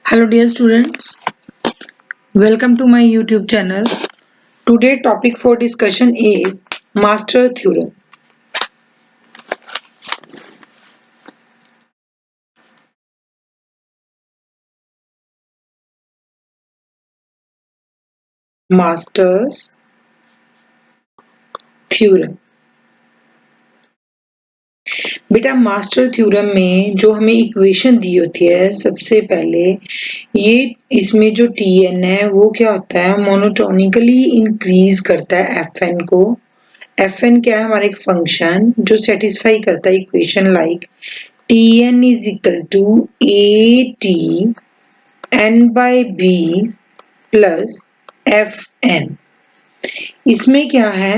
Hello dear students, welcome to my YouTube channel. Today topic for discussion is Master Theorem. Master's Theorem. बेटा master theorem में जो हमें equation दी होती है सबसे पहले ये इसमें जो Tn है वो क्या होता है मोनोटोनिकली इंक्रीज करता है Fn को। Fn क्या है हमारा एक फंक्शन जो सेटिस्फाई करता है equation like Tn is equal to AT n by b plus Fn। इसमें क्या है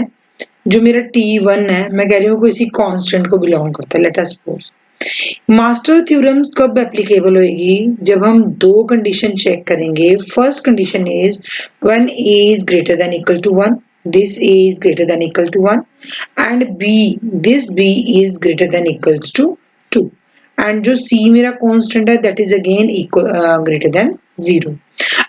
जो मेरा T1 है मैं कह रही हूँ किसी कांस्टेंट को बिलोंग करता है। Let us suppose master theorem कब एप्लीकेबल होगी जब हम दो कंडीशन चेक करेंगे। First condition is when a is greater than equal to 1, this a is greater than equal to 1 and b this b is greater than equals to 2 and जो c मेरा constant है that is again equal greater than 0।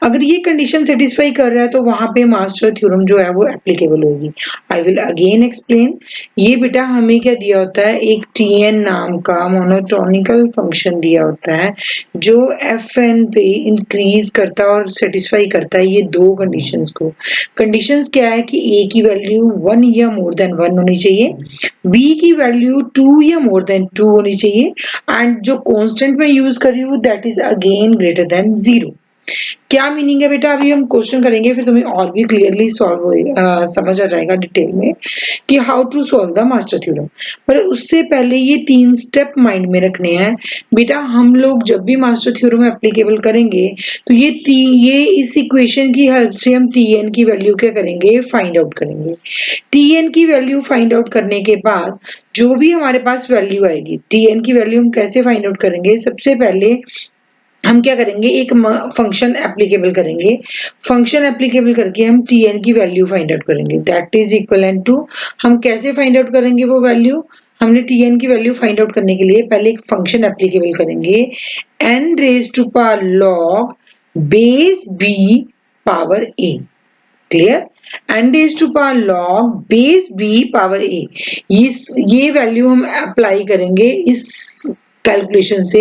अगर ये condition satisfy कर रहा है तो वहां पे मास्टर थ्योरम जो है वो एप्लीकेबल होगी। I will again explain. ये बेटा हमें क्या दिया होता है एक Tn नाम का मोनोटोनिकल फंक्शन दिया होता है जो Fn पे इंक्रीज करता है और सेटिस्फाई करता है ये दो कंडीशंस को। कंडीशंस क्या है कि a की वैल्यू 1 या मोर देन 1 होनी चाहिए, b की वैल्यू 2 या मोर देन 2 होनी चाहिए एंड जो कांस्टेंट मैं यूज कर रही हूँ that is again greater than 0। क्या मीनिंग है बेटा अभी हम क्वेश्चन करेंगे फिर तुम्हें और भी क्लियरली समझ आ जाएगा डिटेल में कि how to solve the master theorem. पर उससे पहले ये तीन स्टेप माइंड में रखने हैं बेटा। हम लोग जब भी मास्टर थ्योरम एप्लीकेबल करेंगे तो ये इस इक्वेशन की हेल्प से हम Tn की वैल्यू क्या करेंगे फाइंड आउट करेंगे। Tn की वैल्यू फाइंड आउट करने के बाद जो भी हमारे पास वैल्यू आएगी Tn की वैल्यू हम कैसे फाइंड आउट करेंगे। सबसे पहले हम क्या करेंगे एक फंक्शन एप्लीकेबल करेंगे। फंक्शन एप्लीकेबल करके हम Tn की वैल्यू फाइंड आउट करेंगे दैट इज इक्वलेंट टू। हम कैसे फाइंड आउट करेंगे वो वैल्यू। हमने Tn की वैल्यू फाइंड आउट करने के लिए पहले एक फंक्शन एप्लीकेबल करेंगे n raise to power log base b power a। Clear. n raise to power log base b power a ये वैल्यू हम अप्लाई करेंगे इस कैलकुलेशन से।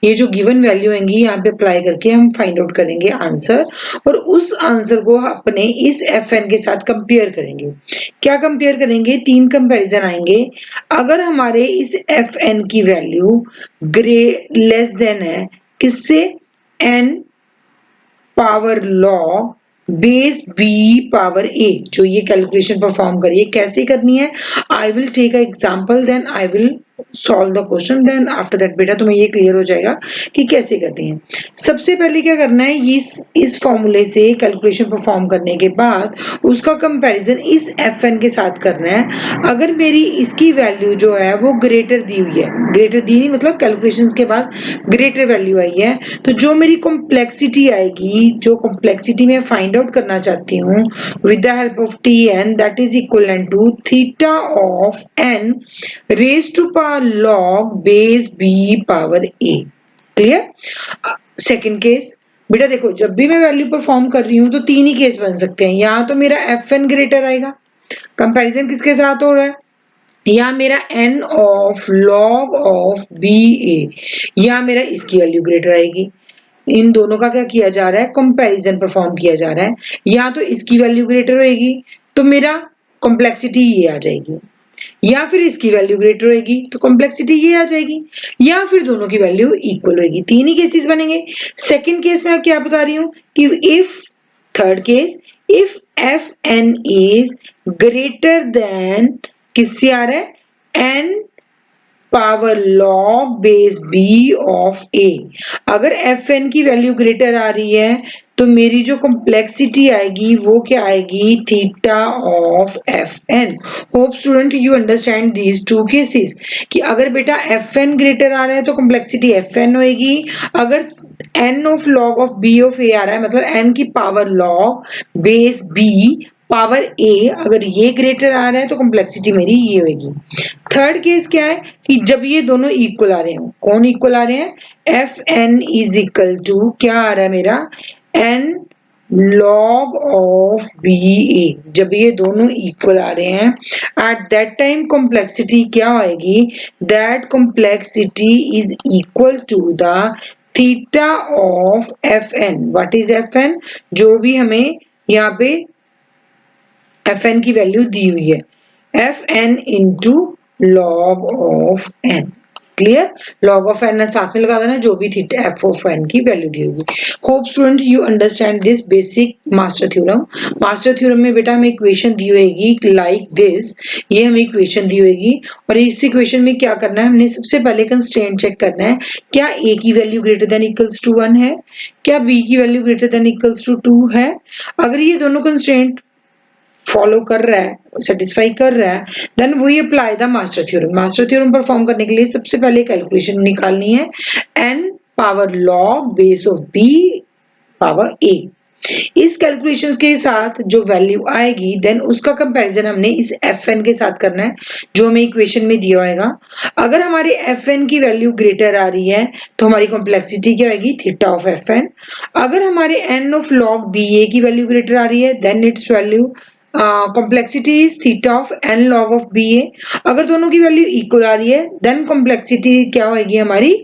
ये जो गिवन वैल्यू आएंगी यहाँ पे अप्लाई करके हम फाइंड आउट करेंगे आंसर और उस आंसर को अपने इस Fn के साथ कंपेयर करेंगे। क्या कंपेयर करेंगे तीन कंपैरिजन आएंगे। अगर हमारे इस Fn की वैल्यू लेस देन है किससे n power log base b power a जो ये कैलकुलेशन परफॉर्म करिए कैसे करनी है। I will take a example then I will solve the question then after that बेटा तुम्हें ये क्लियर हो जाएगा कि कैसे करनी है। सबसे पहले क्या करना है इस फॉर्मूले से कैलकुलेशन परफॉर्म करने के बाद उसका कंपैरिजन इस Fn के साथ करना है। अगर मेरी इसकी वैल्यू जो है वो ग्रेटर दी हुई है, ग्रेटर दी नहीं मतलब कैलकुलेशंस के बाद ग्रेटर वैल्यू आई है तो जो मेरी कॉम्प्लेक्सिटी आएगी जो कॉम्प्लेक्सिटी में फाइंड आउट करना चाहती हूँ with the help of Tn that is equivalent to theta of n raise to power log base b power a। Clear. Second case बेटा देखो जब भी मैं वैल्यू परफॉर्म कर रही हूँ तो तीन ही केस बन सकते हैं। यहाँ तो मेरा Fn ग्रेटर आएगा, कंपैरिजन किसके साथ हो रहा है या मेरा n of log of B A या मेरा इसकी वैल्यू ग्रेटर आएगी। इन दोनों का क्या किया जा रहा है कंपैरिजन परफॉर्म किया जा रहा है। या तो इसकी वैल्यू ग्रेटर होएगी तो मेरा कॉम्प्लेक्सिटी ये आ जाएगी या फिर इसकी वैल्यू ग्रेटर होएगी तो कॉम्प्लेक्सिटी ये आ जाएगी या फिर दोनों की वैल्यू इक्वल होएगी। तीन ही केसेस बनेंगे। सेकंड केस में क्या बता रही हूँ कि if third case if Fn is greater then किससे आ रहा है n power log base b of a। अगर Fn की वैल्यू ग्रेटर आ रही है तो मेरी जो कॉम्प्लेक्सिटी आएगी वो क्या आएगी theta of Fn। Hope student you understand these two cases कि अगर बेटा Fn ग्रेटर आ रहा है तो कॉम्प्लेक्सिटी Fn होएगी। अगर n of log of b of a आ रहा है मतलब n की power log base b power A, अगर ये ग्रेटर आ रहा है तो कॉम्प्लेक्सिटी मेरी ये होगी। थर्ड केस क्या है कि जब ये दोनों इक्वल आ रहे हो, कौन इक्वल आ रहे हैं, f n is equal to क्या आ रहा है मेरा, n log of B a, जब ये दोनों इक्वल आ रहे हैं एट दैट टाइम कॉम्प्लेक्सिटी क्या आएगी, that complexity is equal to the theta of f n. What is F n, जो भी हमें यहाँ पे एफ एन की वैल्यू दी हुई है, f n into log of n. Clear, log of n साथ में लगा देना जो भी थीटा एफ ऑफ एन की वैल्यू दी होगी। Hope student you understand this basic master theorem. Master theorem में बेटा हमें इक्वेशन दी होगी लाइक दिस, ये हमें इक्वेशन दी होगी और इस इक्वेशन में क्या करना है, हमने सबसे पहले कंस्ट्रेंट चेक करना है, क्या ए की value greater than equals to 1 है, क्या बी की value greater than equals to 2 है। अगर ये दोनों कंस्ट्रेंट फॉलो कर रहा है, सेटिस्फाई कर रहा है, then we apply the master theorem. Master theorem perform करने के लिए सबसे पहले कैलकुलेशन निकालनी है, n power log base of b power a। इस कैलकुलेशंस के साथ जो वैल्यू आएगी देन उसका कंपैरिजन हमने इस fn के साथ करना है जो हमें इक्वेशन में दिया होगा। अगर हमारे fn की वैल्यू ग्रेटर आ रही है तो हमारी कॉम्प्लेक्सिटी क्या होगी, थीटा ऑफ fn। अगर हमारे n ऑफ log ba की वैल्यू ग्रेटर आ रही है then its value complexity is theta of n log of B A. अगर दोनों की वैल्यू इक्वल आ रही है देन कॉम्प्लेक्सिटी क्या होगी हमारी,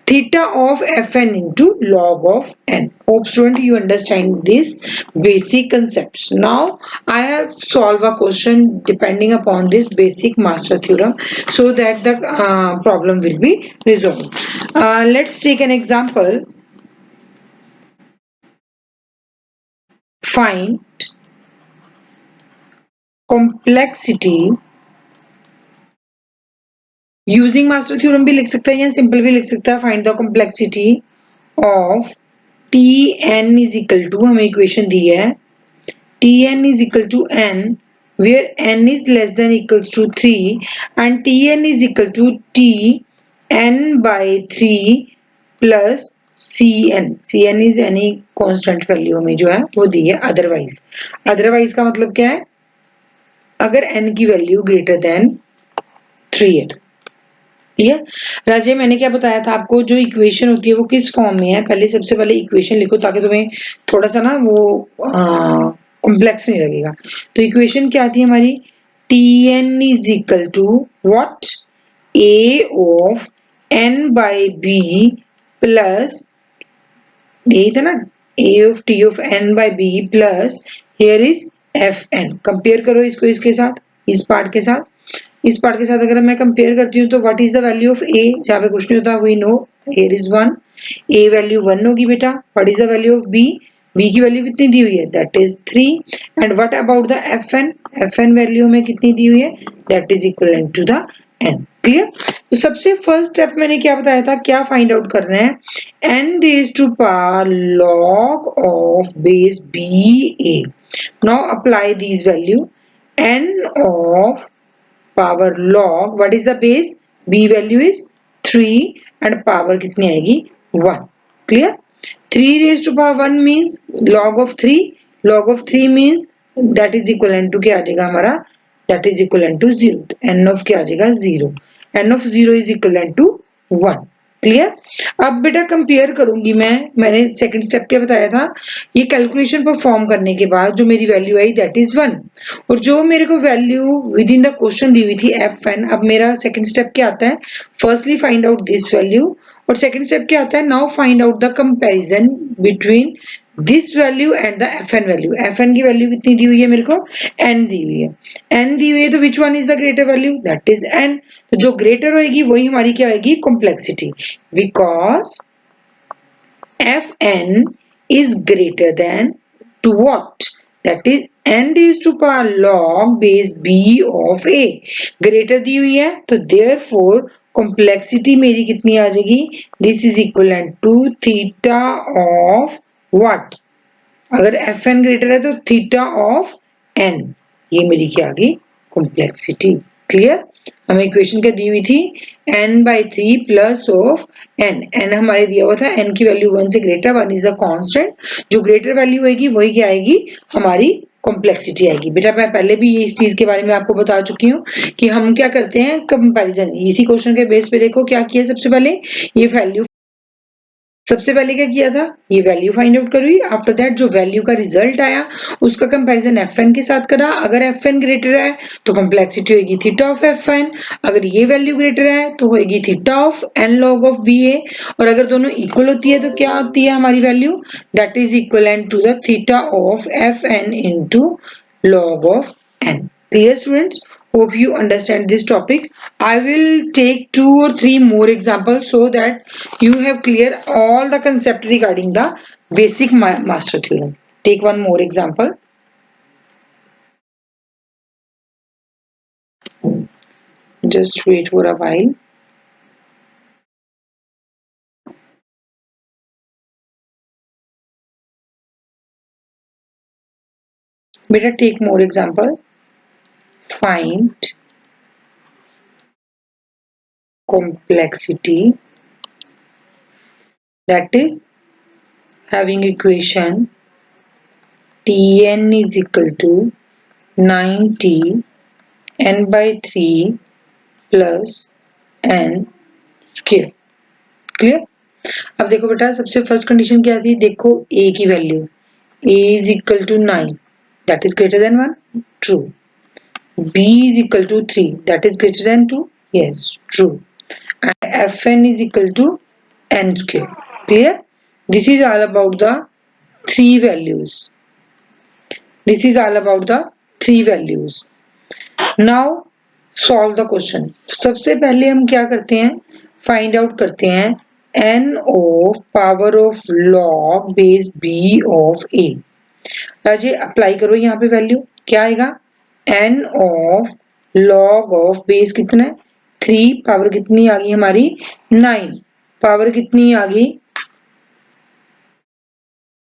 theta of fn into log of n. Hope student you understand this basic concepts. Now I have solved a question depending upon this basic master theorem so that the problem will be resolved. Let's take an example. Find complexity using master theorem भी लिख सकता है या simple भी लिख सकता है। Find the complexity of t N is equal to, हमें इक्वेशन दी है t N is equal to n where n is less than equals to 3 and t N is equal to t n by 3 plus c n. C n is any constant value हमें जो है वो दी है। Otherwise, otherwise का मतलब क्या है, अगर एन की वैल्यू ग्रेटर देन 3 है। क्लियर राजे, मैंने क्या बताया था आपको, जो इक्वेशन होती है वो किस फॉर्म में है, पहले सबसे पहले इक्वेशन लिखो ताकि तुम्हें थोड़ा सा ना वो कॉम्प्लेक्स नहीं लगेगा। तो इक्वेशन क्या थी हमारी, T N is equal to what, A of N by B plus, यही था ना, A of T of N by B plus here is F N. Compare करो इसको इसके साथ, इस पार्ट के साथ, इस पार्ट के साथ अगर मैं कंपेयर करती हूँ तो what is the value of A, जहाँ पे कुछ नहीं होता we know here is 1, A value 1 होगी बेटा। What is the value of B, B की वैल्यू कितनी दी हुई है, that is 3 and what about the F N, F N value में कितनी दी हुई है, that is equivalent to the N. Clear, तो सबसे फर्स्ट स्टेप मैंने क्या बताया था, क्या फाइंड आउट करना है, n raise to power log of base b a. Now apply this value, n of power log, what is the base, b value is 3 and power कितनी आएगी 1। clear, 3 raised to power 1 means log of 3, log of 3 means that is equivalent to क्या आ जाएगा हमारा, that is equivalent to 0, तो n of क्या आ जाएगा 0, n of 0 is equivalent to 1। Clear, अब बेटा कंपेयर करूंगी मैंने सेकंड स्टेप क्या बताया था, ये कैलकुलेशन परफॉर्म करने के बाद जो मेरी वैल्यू आई दैट इज 1 और जो मेरे को value within the question दी हुई थी एफ एन। अब मेरा सेकंड स्टेप क्या आता है, firstly find out this value और सेकंड स्टेप क्या आता है, now find out the comparison between this value and the F N value. F N की वैल्यू कितनी दी हुई है मेरे को, एन दी हुई है, एन दी हुई है तो which one is the greater value, that is n. तो जो ग्रेटर होगी वही हमारी क्या होगी, complexity, because F N is greater than to what, that is n raised to power log base b of a। greater दी हुई है तो therefore complexity मेरी कितनी आ जाएगी, this is equivalent to theta of what, अगर fn greater है तो theta of n, ये मेरी क्या आ गई complexity। क्लियर, हमें इक्वेशन क्या दी हुई थी, n by 3 plus of n, n हमारे दिया हुआ था, n की वैल्यू 1 से ग्रेटर, 1 इज द कांस्टेंट, जो ग्रेटर वैल्यू होगी वही क्या आएगी हमारी कॉम्प्लेक्सिटी आएगी। बेटा मैं पहले भी इस चीज के बारे में आपको बता चुकी हूँ कि हम क्या करते हैं कंपैरिजन। इसी क्वेश्चन के बेस पे देखो क्या किया सबसे पहले, ये वैल्यू सबसे पहले क्या किया था, ये वैल्यू फाइंड आउट करी। आफ्टर दैट जो वैल्यू का रिजल्ट आया उसका कंपैरिजन Fn के साथ करा। अगर Fn ग्रेटर है तो कॉम्प्लेक्सिटी होगी थीटा ऑफ Fn, अगर ये वैल्यू ग्रेटर है तो होगी theta of n log of Ba, और अगर दोनों इक्वल होती है तो क्या होती है हमारी value, that is equivalent to the theta of Fn into log of n. Clear students? Hope you understand this topic. I will take 2 or 3 more examples so that you have clear all the concept regarding the basic master theorem. Take one more example. Just wait for a while. Better take more example. Find complexity, that is having equation Tn is equal to 9t n by 3 plus n square. Clear. अब देखो बेटा सबसे first condition क्या थी, देखो a की value a is equal to 9 that is greater than 1, true. b is equal to 3 that is greater than 2, yes true. And fn is equal to n square, clear. This is all about the three values, this is all about the three values. Now solve the question. सबसे पहले हम क्या करते हैं, find out करते हैं n of power of log base b of a। Raje apply करो यहाँ पे वैल्यू, क्या आएगा n of log of base कितना है 3, पावर कितनी आ गई हमारी 9, पावर कितनी आ गई,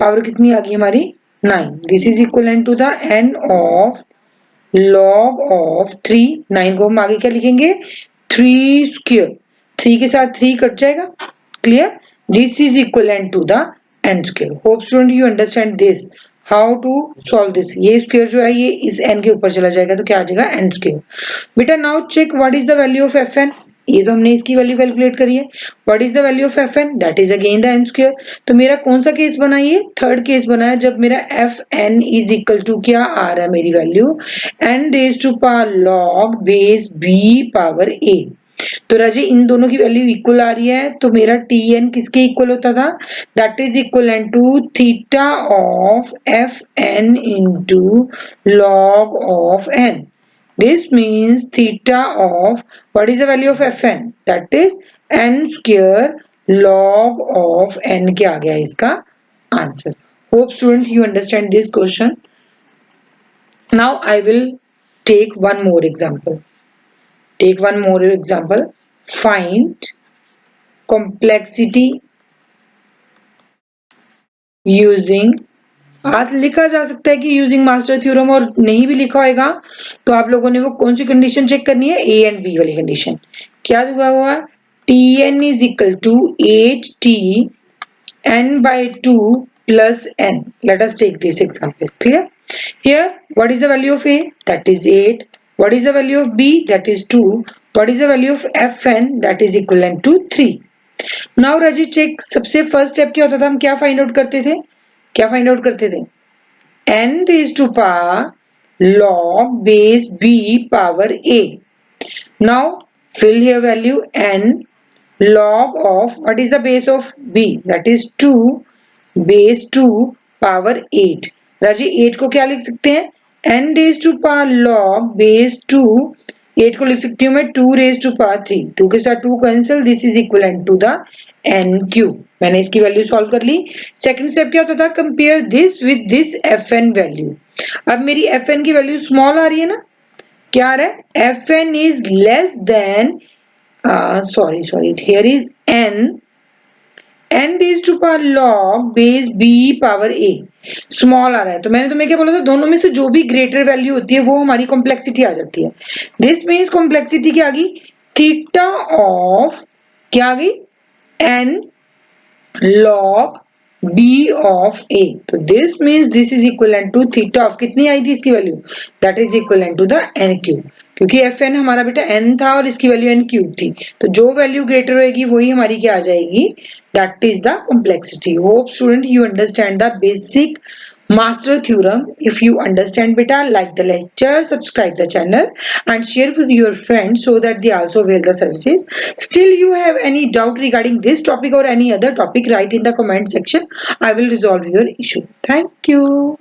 पावर कितनी आ गई हमारी 9। This is equal to the n of log of 3, 9 को हम आगे क्या लिखेंगे 3 स्क्वायर, 3 के साथ 3 कट जाएगा, clear. This is equal to the n square. Hope student you understand this, how to solve this. ये स्क्वायर जो है ये इस n के ऊपर चला जाएगा तो क्या आ जाएगा n स्क्वायर। बेटा now check what is the value of Fn, ये तो हमने इसकी वैल्यू कैलकुलेट करी है। What is the value of Fn, that is again the n square. तो मेरा कौन सा केस बना, ये थर्ड केस बना है जब मेरा Fn इज इक्वल टू क्या आ रहा है मेरी value n raise to power log base b power a। तो राजे इन दोनों की वैल्यू इक्वल आ रही है तो मेरा Tn किसके इक्वल होता था, that is equal to theta of Fn into log of n। This means theta of what is the value of Fn, that is n square log of n क्या आ गया इसका answer. Hope student you understand this question. Now I will take one more example. Take one more example. Find complexity using, आज लिखा जा सकता है कि using master theorem, और नहीं भी लिखा होगा तो आप लोगों ने वो कौन सी कंडीशन चेक करनी है, ए एंड बी वाली कंडीशन। क्या दिया हुआ, Tn is equal to 8t n by 2 plus n. Let us take this example. Clear? Here, what is the value of a, that is 8. What is the value of b, that is 2. What is the value of Fn, that is equivalent to 3. Now राजी check, सबसे first step क्या होता था, हम क्या find out करते थे, क्या फाइंड आउट करते थे n raised to power log base b power a. Now fill here value n log of what is the base of b, that is 2 base 2 power 8। राजी 8 को क्या लिख सकते हैं, n raised to power log base 2, 8 को लिख सकती हूँ मैं 2 raised to power 3, 2 के साथ 2 cancel, this is equivalent to the n cube. मैंने इसकी वैल्यू सॉल्व कर ली। सेकंड स्टेप क्या होता था, compare this with this Fn value. अब मेरी Fn की वैल्यू स्मॉल आ रही है ना, क्या आ रहा है Fn is less then sorry here is n raised to power log base b power a, small आ रहा है। तो मैंने तुम्हें क्या बोला था, दोनों में से जो भी ग्रेटर वैल्यू होती है वो हमारी कॉम्प्लेक्सिटी आ जाती है। दिस मीन्स कॉम्प्लेक्सिटी क्या आ गई, थीटा ऑफ क्या आ गई n log B of A. तो this means this is equivalent to theta of कितनी आई थी इसकी value, that is equivalent to the n cube, क्योंकि Fn हमारा बेटा n था और इसकी वैल्यू n क्यूब थी, तो जो वैल्यू ग्रेटर होगी वही हमारी क्या आ जाएगी, that is the complexity. Hope student you understand the basic master theorem. If you understand beta, like the lecture, subscribe the channel and share with your friends so that they also avail the services. Still you have any doubt regarding this topic or any other topic, write in the comment section. I will resolve your issue. Thank you.